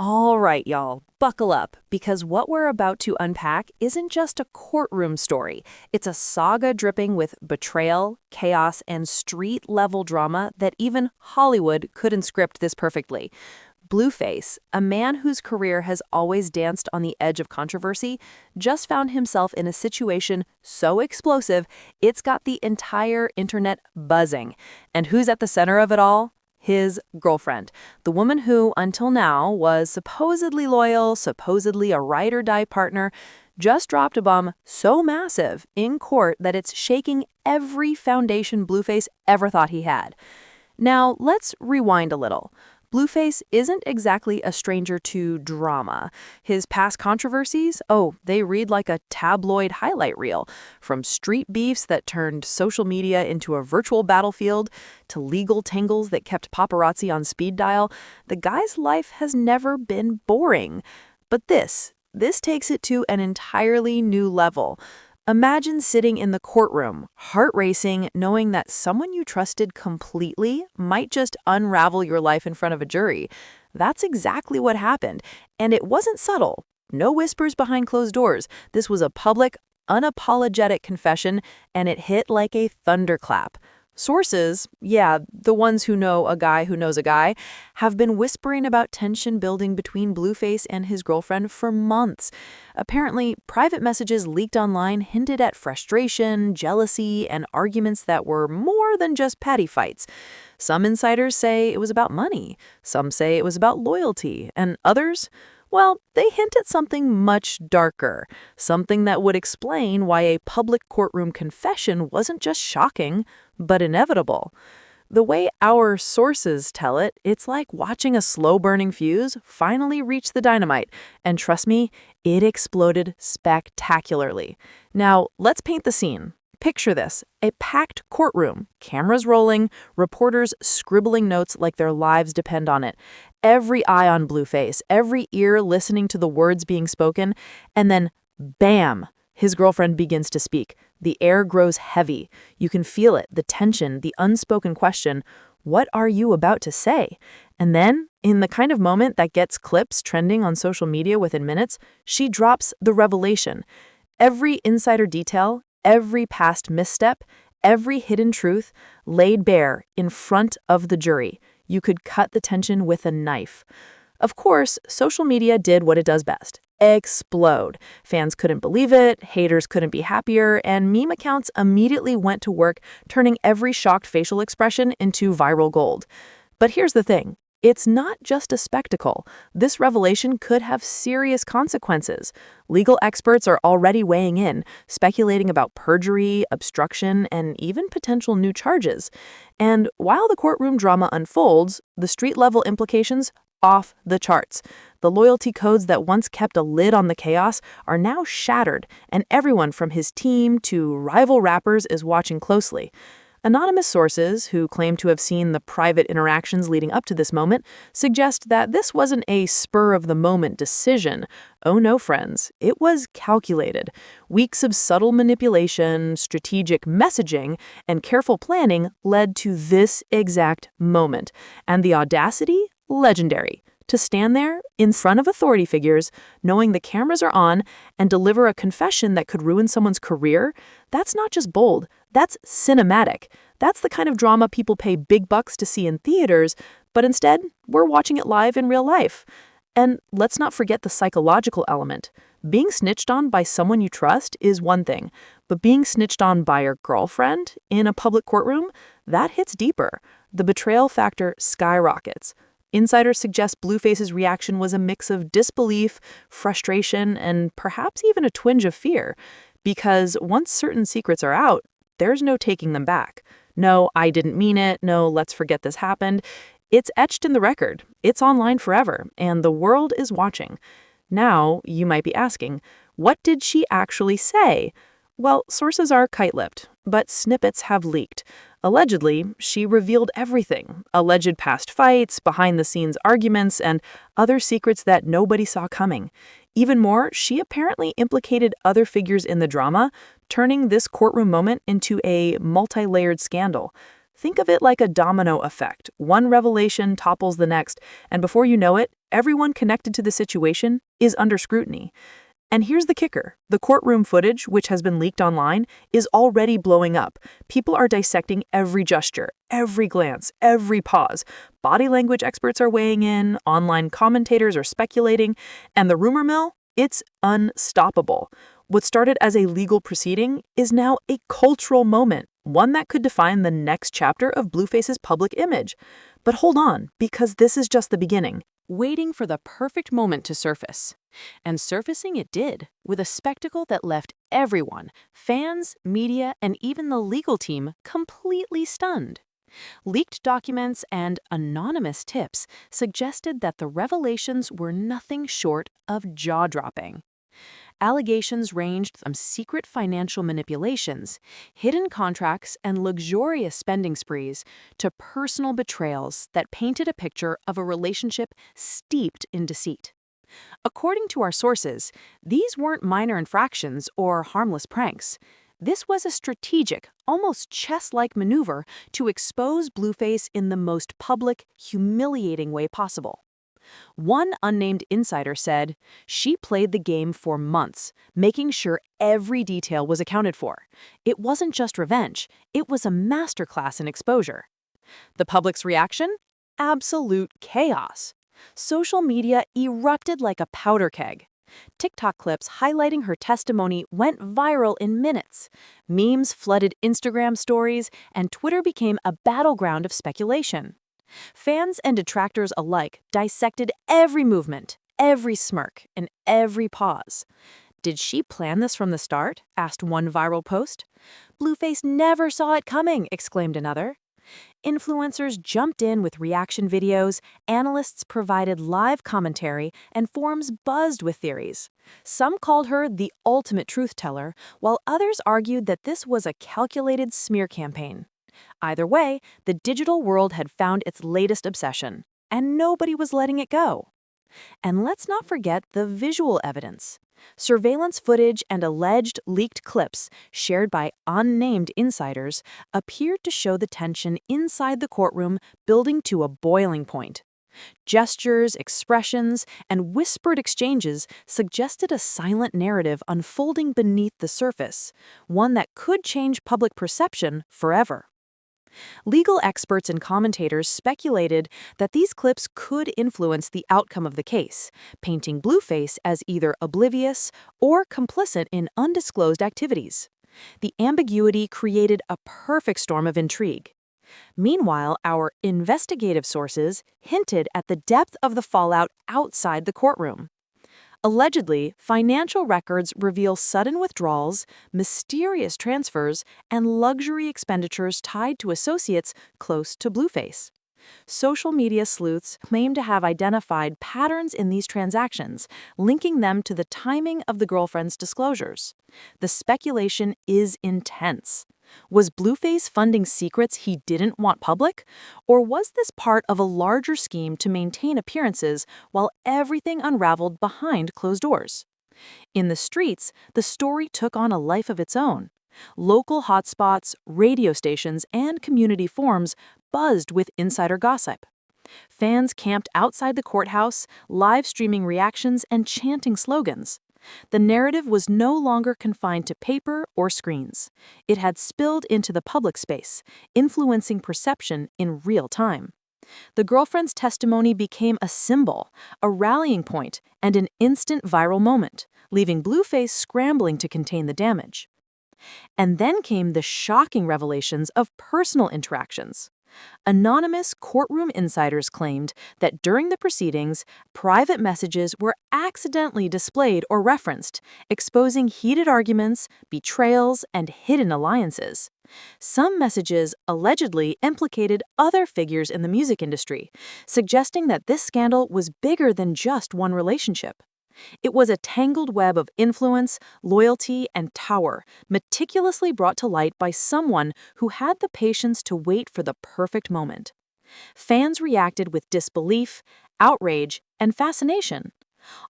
All right, y'all, buckle up, because what we're about to unpack isn't just a courtroom story. It's a saga dripping with betrayal, chaos, and street-level drama that even Hollywood couldn't script this perfectly. Blueface, a man whose career has always danced on the edge of controversy, just found himself in a situation so explosive it's got the entire internet buzzing. And who's at the center of it all? His girlfriend, the woman who, until now, was supposedly loyal, supposedly a ride-or-die partner, just dropped a bomb so massive in court that it's shaking every foundation Blueface ever thought he had. Now, let's rewind a little. Blueface isn't exactly a stranger to drama. His past controversies, they read like a tabloid highlight reel. From street beefs that turned social media into a virtual battlefield to legal tangles that kept paparazzi on speed dial, the guy's life has never been boring. But this takes it to an entirely new level. Imagine sitting in the courtroom, heart racing, knowing that someone you trusted completely might just unravel your life in front of a jury. That's exactly what happened. And it wasn't subtle. No whispers behind closed doors. This was a public, unapologetic confession, and it hit like a thunderclap. Sources, the ones who know a guy who knows a guy, have been whispering about tension building between Blueface and his girlfriend for months. Apparently, private messages leaked online hinted at frustration, jealousy, and arguments that were more than just petty fights. Some insiders say it was about money, some say it was about loyalty, and others, well, they hint at something much darker, something that would explain why a public courtroom confession wasn't just shocking, but inevitable. The way our sources tell it, it's like watching a slow-burning fuse finally reach the dynamite, and trust me, it exploded spectacularly. Now, let's paint the scene. Picture this, a packed courtroom, cameras rolling, reporters scribbling notes like their lives depend on it. Every eye on Blueface, every ear listening to the words being spoken, and then, bam, his girlfriend begins to speak. The air grows heavy. You can feel it, the tension, the unspoken question, what are you about to say? And then, in the kind of moment that gets clips trending on social media within minutes, she drops the revelation. Every insider detail, every past misstep, every hidden truth laid bare in front of the jury. You could cut the tension with a knife. Of course, social media did what it does best. Explode. Fans couldn't believe it, haters couldn't be happier, and meme accounts immediately went to work turning every shocked facial expression into viral gold. But here's the thing. It's not just a spectacle. This revelation could have serious consequences. Legal experts are already weighing in, speculating about perjury, obstruction, and even potential new charges. And while the courtroom drama unfolds, the street-level implications off the charts. The loyalty codes that once kept a lid on the chaos are now shattered, and everyone from his team to rival rappers is watching closely. Anonymous sources, who claim to have seen the private interactions leading up to this moment, suggest that this wasn't a spur-of-the-moment decision. Oh no, friends, it was calculated. Weeks of subtle manipulation, strategic messaging, and careful planning led to this exact moment. And the audacity? Legendary. To stand there, in front of authority figures, knowing the cameras are on, and deliver a confession that could ruin someone's career, that's not just bold, that's cinematic. That's the kind of drama people pay big bucks to see in theaters, but instead, we're watching it live in real life. And let's not forget the psychological element. Being snitched on by someone you trust is one thing, but being snitched on by your girlfriend in a public courtroom, that hits deeper. The betrayal factor skyrockets. Insiders suggest Blueface's reaction was a mix of disbelief, frustration, and perhaps even a twinge of fear. Because once certain secrets are out, there's no taking them back. No, I didn't mean it. No, let's forget this happened. It's etched in the record. It's online forever, and the world is watching. Now, you might be asking, what did she actually say? Well, sources are tight-lipped, but snippets have leaked. Allegedly, she revealed everything. Alleged past fights, behind-the-scenes arguments, and other secrets that nobody saw coming. Even more, she apparently implicated other figures in the drama, turning this courtroom moment into a multi-layered scandal. Think of it like a domino effect. One revelation topples the next, and before you know it, everyone connected to the situation is under scrutiny. And here's the kicker. The courtroom footage, which has been leaked online, is already blowing up. People are dissecting every gesture, every glance, every pause. Body language experts are weighing in, online commentators are speculating, and the rumor mill, it's unstoppable. What started as a legal proceeding is now a cultural moment, one that could define the next chapter of Blueface's public image. But hold on, because this is just the beginning. Waiting for the perfect moment to surface. And surfacing it did, with a spectacle that left everyone, fans, media, and even the legal team, completely stunned. Leaked documents and anonymous tips suggested that the revelations were nothing short of jaw-dropping. Allegations ranged from secret financial manipulations, hidden contracts, and luxurious spending sprees to personal betrayals that painted a picture of a relationship steeped in deceit. According to our sources, these weren't minor infractions or harmless pranks. This was a strategic, almost chess-like maneuver to expose Blueface in the most public, humiliating way possible. One unnamed insider said, "She played the game for months, making sure every detail was accounted for. It wasn't just revenge, it was a masterclass in exposure." The public's reaction? Absolute chaos. Social media erupted like a powder keg. TikTok clips highlighting her testimony went viral in minutes. Memes flooded Instagram stories, and Twitter became a battleground of speculation. Fans and detractors alike dissected every movement, every smirk, and every pause. "Did she plan this from the start?" asked one viral post. "Blueface never saw it coming," exclaimed another. Influencers jumped in with reaction videos, analysts provided live commentary, and forums buzzed with theories. Some called her the ultimate truth teller, while others argued that this was a calculated smear campaign. Either way, the digital world had found its latest obsession, and nobody was letting it go. And let's not forget the visual evidence. Surveillance footage and alleged leaked clips, shared by unnamed insiders, appeared to show the tension inside the courtroom building to a boiling point. Gestures, expressions, and whispered exchanges suggested a silent narrative unfolding beneath the surface, one that could change public perception forever. Legal experts and commentators speculated that these clips could influence the outcome of the case, painting Blueface as either oblivious or complicit in undisclosed activities. The ambiguity created a perfect storm of intrigue. Meanwhile, our investigative sources hinted at the depth of the fallout outside the courtroom. Allegedly, financial records reveal sudden withdrawals, mysterious transfers, and luxury expenditures tied to associates close to Blueface. Social media sleuths claim to have identified patterns in these transactions, linking them to the timing of the girlfriend's disclosures. The speculation is intense. Was Blueface funding secrets he didn't want public? Or was this part of a larger scheme to maintain appearances while everything unraveled behind closed doors? In the streets, the story took on a life of its own. Local hotspots, radio stations, and community forums buzzed with insider gossip. Fans camped outside the courthouse, live streaming reactions and chanting slogans. The narrative was no longer confined to paper or screens. It had spilled into the public space, influencing perception in real time. The girlfriend's testimony became a symbol, a rallying point, and an instant viral moment, leaving Blueface scrambling to contain the damage. And then came the shocking revelations of personal interactions. Anonymous courtroom insiders claimed that during the proceedings, private messages were accidentally displayed or referenced, exposing heated arguments, betrayals, and hidden alliances. Some messages allegedly implicated other figures in the music industry, suggesting that this scandal was bigger than just one relationship. It was a tangled web of influence, loyalty, and power, meticulously brought to light by someone who had the patience to wait for the perfect moment. Fans reacted with disbelief, outrage, and fascination.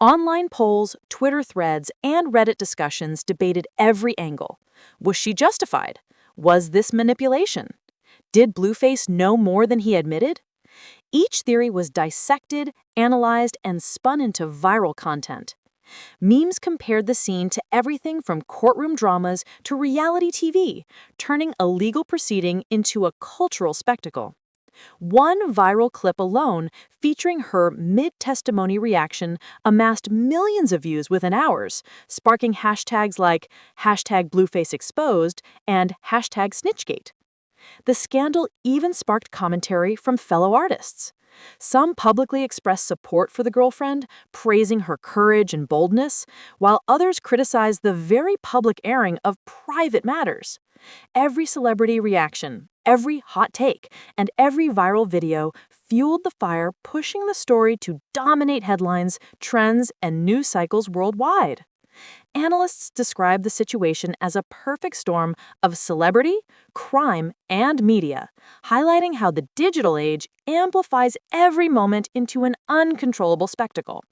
Online polls, Twitter threads, and Reddit discussions debated every angle. Was she justified? Was this manipulation? Did Blueface know more than he admitted? Each theory was dissected, analyzed, and spun into viral content. Memes compared the scene to everything from courtroom dramas to reality TV, turning a legal proceeding into a cultural spectacle. One viral clip alone, featuring her mid-testimony reaction, amassed millions of views within hours, sparking hashtags like #BluefaceExposed and #Snitchgate. The scandal even sparked commentary from fellow artists. Some publicly expressed support for the girlfriend, praising her courage and boldness, while others criticized the very public airing of private matters. Every celebrity reaction, every hot take, and every viral video fueled the fire, pushing the story to dominate headlines, trends, and news cycles worldwide. Analysts describe the situation as a perfect storm of celebrity, crime, and media, highlighting how the digital age amplifies every moment into an uncontrollable spectacle.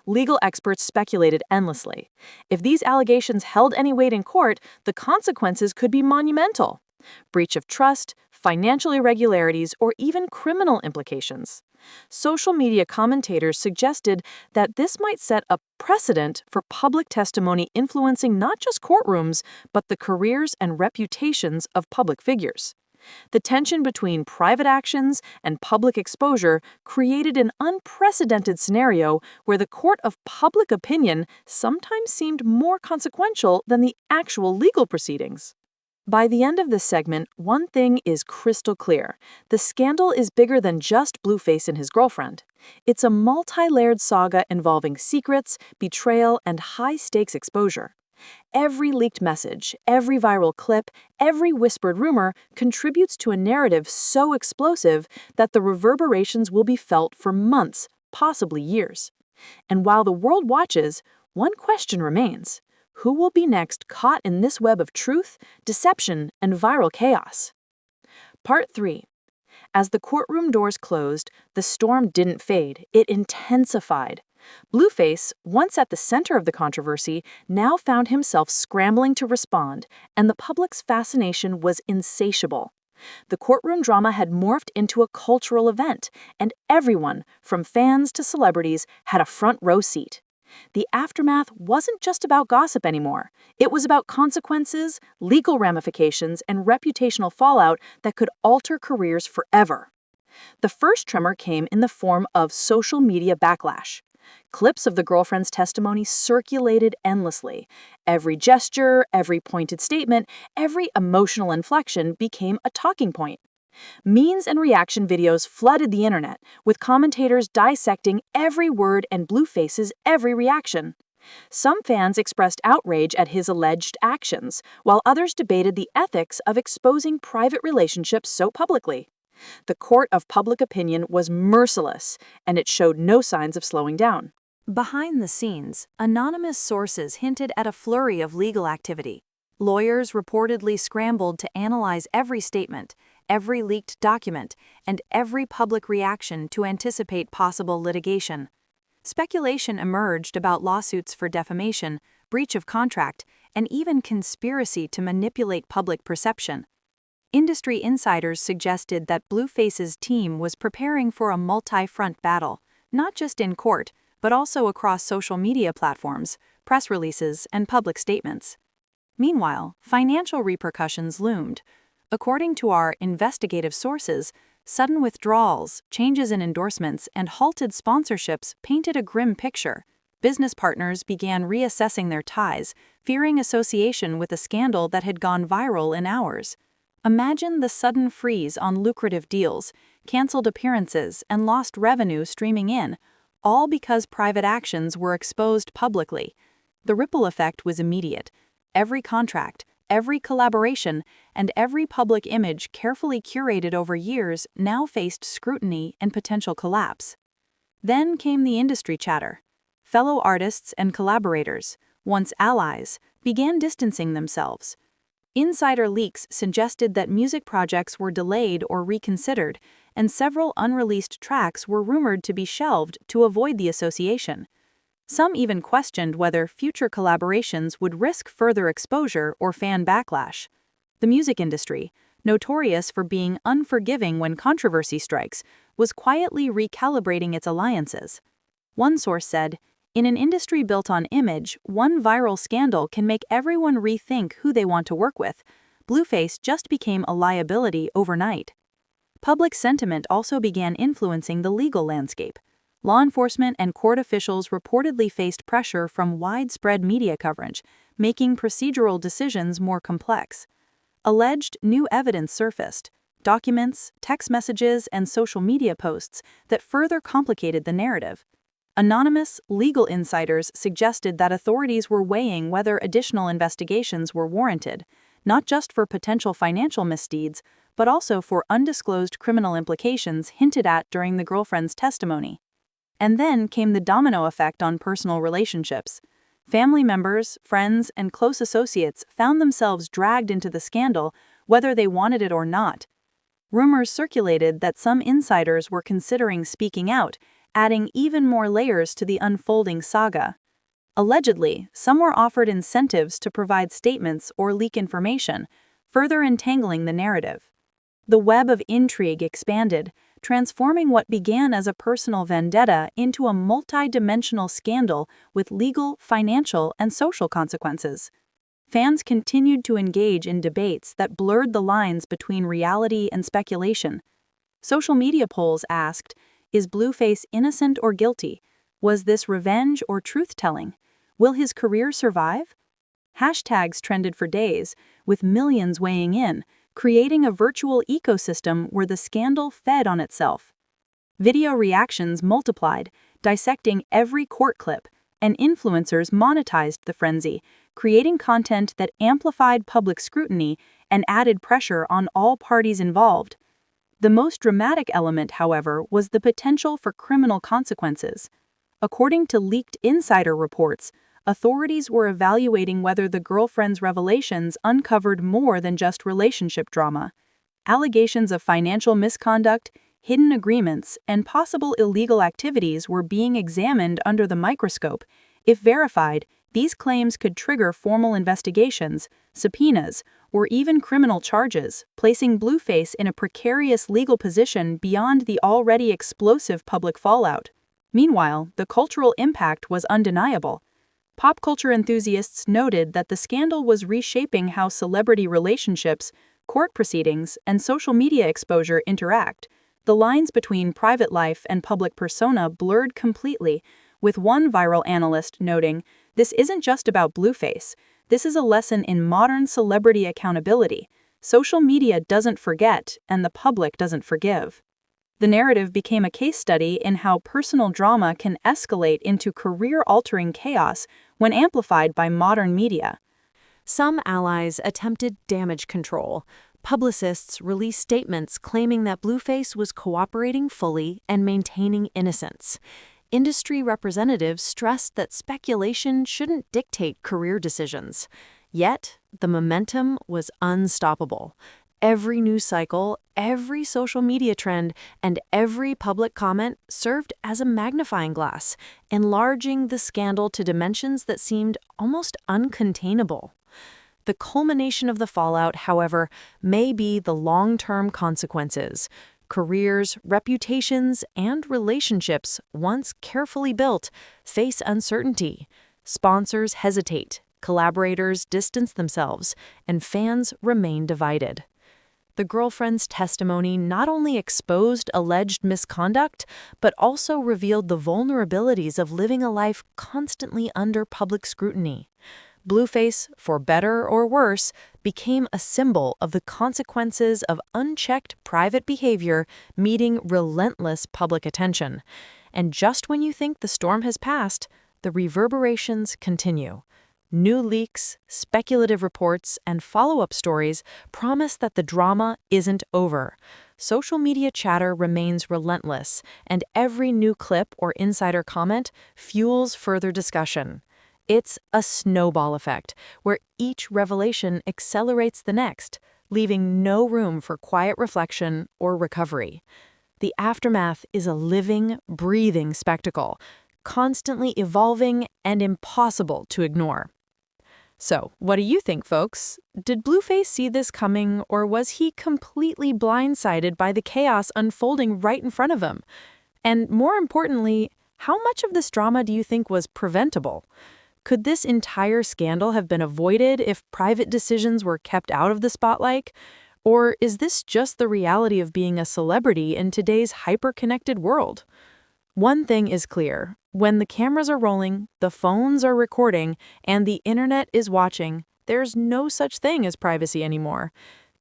Legal experts speculated endlessly. If these allegations held any weight in court, the consequences could be monumental: breach of trust, financial irregularities, or even criminal implications. Social media commentators suggested that this might set a precedent for public testimony influencing not just courtrooms, but the careers and reputations of public figures. The tension between private actions and public exposure created an unprecedented scenario where the court of public opinion sometimes seemed more consequential than the actual legal proceedings. By the end of this segment, one thing is crystal clear. The scandal is bigger than just Blueface and his girlfriend. It's a multi-layered saga involving secrets, betrayal, and high-stakes exposure. Every leaked message, every viral clip, every whispered rumor contributes to a narrative so explosive that the reverberations will be felt for months, possibly years. And while the world watches, one question remains: who will be next caught in this web of truth, deception, and viral chaos? Part 3. As the courtroom doors closed, the storm didn't fade, it intensified. Blueface, once at the center of the controversy, now found himself scrambling to respond, and the public's fascination was insatiable. The courtroom drama had morphed into a cultural event, and everyone, from fans to celebrities, had a front row seat. The aftermath wasn't just about gossip anymore. It was about consequences, legal ramifications, and reputational fallout that could alter careers forever. The first tremor came in the form of social media backlash. Clips of the girlfriend's testimony circulated endlessly. Every gesture, every pointed statement, every emotional inflection became a talking point. Memes and reaction videos flooded the internet, with commentators dissecting every word and Blueface's every reaction. Some fans expressed outrage at his alleged actions, while others debated the ethics of exposing private relationships so publicly. The court of public opinion was merciless, and it showed no signs of slowing down. Behind the scenes, anonymous sources hinted at a flurry of legal activity. Lawyers reportedly scrambled to analyze every statement, every leaked document, and every public reaction to anticipate possible litigation. Speculation emerged about lawsuits for defamation, breach of contract, and even conspiracy to manipulate public perception. Industry insiders suggested that Blueface's team was preparing for a multi-front battle, not just in court, but also across social media platforms, press releases, and public statements. Meanwhile, financial repercussions loomed. According to our investigative sources, sudden withdrawals, changes in endorsements, and halted sponsorships painted a grim picture. Business partners began reassessing their ties, fearing association with a scandal that had gone viral in hours. Imagine the sudden freeze on lucrative deals, canceled appearances, and lost revenue streaming in, all because private actions were exposed publicly. The ripple effect was immediate. Every contract, every collaboration, and every public image carefully curated over years now faced scrutiny and potential collapse. Then came the industry chatter. Fellow artists and collaborators, once allies, began distancing themselves. Insider leaks suggested that music projects were delayed or reconsidered, and several unreleased tracks were rumored to be shelved to avoid the association. Some even questioned whether future collaborations would risk further exposure or fan backlash. The music industry, notorious for being unforgiving when controversy strikes, was quietly recalibrating its alliances. One source said, "In an industry built on image, one viral scandal can make everyone rethink who they want to work with. Blueface just became a liability overnight." Public sentiment also began influencing the legal landscape. Law enforcement and court officials reportedly faced pressure from widespread media coverage, making procedural decisions more complex. Alleged new evidence surfaced, documents, text messages, and social media posts that further complicated the narrative. Anonymous, legal insiders suggested that authorities were weighing whether additional investigations were warranted, not just for potential financial misdeeds, but also for undisclosed criminal implications hinted at during the girlfriend's testimony. And then came the domino effect on personal relationships. Family members, friends, and close associates found themselves dragged into the scandal, whether they wanted it or not. Rumors circulated that some insiders were considering speaking out, adding even more layers to the unfolding saga. Allegedly, some were offered incentives to provide statements or leak information, further entangling the narrative. The web of intrigue expanded, transforming what began as a personal vendetta into a multi-dimensional scandal with legal, financial, and social consequences. Fans continued to engage in debates that blurred the lines between reality and speculation. Social media polls asked, "Is Blueface innocent or guilty? Was this revenge or truth-telling? Will his career survive?" Hashtags trended for days, with millions weighing in, creating a virtual ecosystem where the scandal fed on itself. Video reactions multiplied, dissecting every court clip, and influencers monetized the frenzy, creating content that amplified public scrutiny and added pressure on all parties involved. The most dramatic element, however, was the potential for criminal consequences. According to leaked insider reports, authorities were evaluating whether the girlfriend's revelations uncovered more than just relationship drama. Allegations of financial misconduct, hidden agreements, and possible illegal activities were being examined under the microscope. If verified, these claims could trigger formal investigations, subpoenas, or even criminal charges, placing Blueface in a precarious legal position beyond the already explosive public fallout. Meanwhile, the cultural impact was undeniable. Pop culture enthusiasts noted that the scandal was reshaping how celebrity relationships, court proceedings, and social media exposure interact. The lines between private life and public persona blurred completely, with one viral analyst noting, "This isn't just about Blueface. This is a lesson in modern celebrity accountability. Social media doesn't forget, and the public doesn't forgive." The narrative became a case study in how personal drama can escalate into career-altering chaos when amplified by modern media. Some allies attempted damage control. Publicists released statements claiming that Blueface was cooperating fully and maintaining innocence. Industry representatives stressed that speculation shouldn't dictate career decisions. Yet, the momentum was unstoppable. Every news cycle, every social media trend, and every public comment served as a magnifying glass, enlarging the scandal to dimensions that seemed almost uncontainable. The culmination of the fallout, however, may be the long-term consequences. Careers, reputations, and relationships, once carefully built, face uncertainty. Sponsors hesitate, collaborators distance themselves, and fans remain divided. The girlfriend's testimony not only exposed alleged misconduct, but also revealed the vulnerabilities of living a life constantly under public scrutiny. Blueface, for better or worse, became a symbol of the consequences of unchecked private behavior meeting relentless public attention. And just when you think the storm has passed, the reverberations continue. New leaks, speculative reports, and follow-up stories promise that the drama isn't over. Social media chatter remains relentless, and every new clip or insider comment fuels further discussion. It's a snowball effect, where each revelation accelerates the next, leaving no room for quiet reflection or recovery. The aftermath is a living, breathing spectacle, constantly evolving and impossible to ignore. So, what do you think, folks? Did Blueface see this coming, or was he completely blindsided by the chaos unfolding right in front of him? And more importantly, how much of this drama do you think was preventable? Could this entire scandal have been avoided if private decisions were kept out of the spotlight? Or is this just the reality of being a celebrity in today's hyper-connected world? One thing is clear. When the cameras are rolling, the phones are recording, and the internet is watching, there's no such thing as privacy anymore.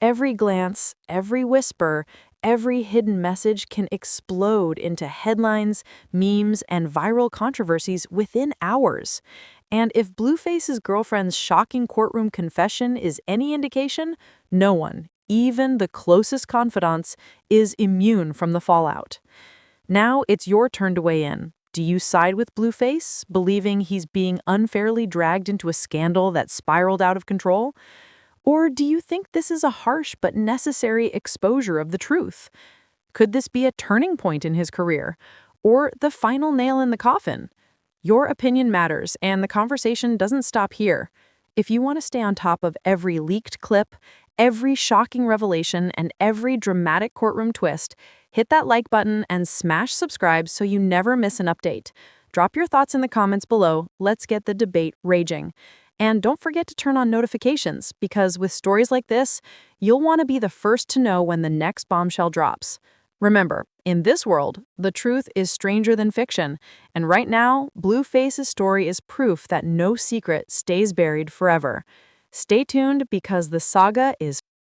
Every glance, every whisper, every hidden message can explode into headlines, memes, and viral controversies within hours. And if Blueface's girlfriend's shocking courtroom confession is any indication, no one, even the closest confidants, is immune from the fallout. Now it's your turn to weigh in. Do you side with Blueface, believing he's being unfairly dragged into a scandal that spiraled out of control? Or do you think this is a harsh but necessary exposure of the truth? Could this be a turning point in his career? Or the final nail in the coffin? Your opinion matters, and the conversation doesn't stop here. If you want to stay on top of every leaked clip, every shocking revelation, and every dramatic courtroom twist, hit that like button and smash subscribe so you never miss an update. Drop your thoughts in the comments below. Let's get the debate raging. And don't forget to turn on notifications, because with stories like this, you'll want to be the first to know when the next bombshell drops. Remember, in this world, the truth is stranger than fiction, and right now, Blueface's story is proof that no secret stays buried forever. Stay tuned, because the saga is